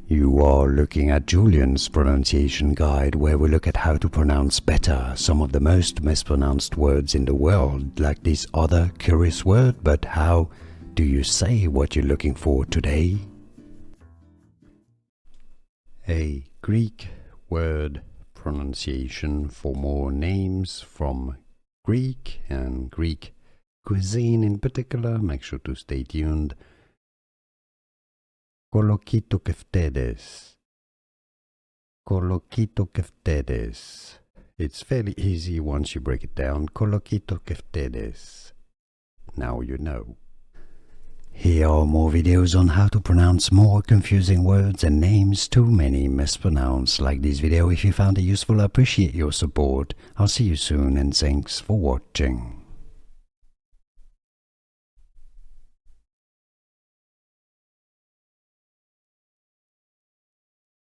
You are looking at Julian's pronunciation guide, where we look at how to pronounce better some of the most mispronounced words in the world, like this other curious word. But how do you say what you're looking for today? A Greek word pronunciation for more names from Greek and Greek cuisine in particular. Make sure to stay tuned. Kolokithokeftedes. Kolokithokeftedes. It's fairly easy once you break it down. Kolokithokeftedes. Now you know. Here are more videos on how to pronounce more confusing words and names too many mispronounced. Like this video if you found it useful. I appreciate your support. I'll see you soon and thanks for watching.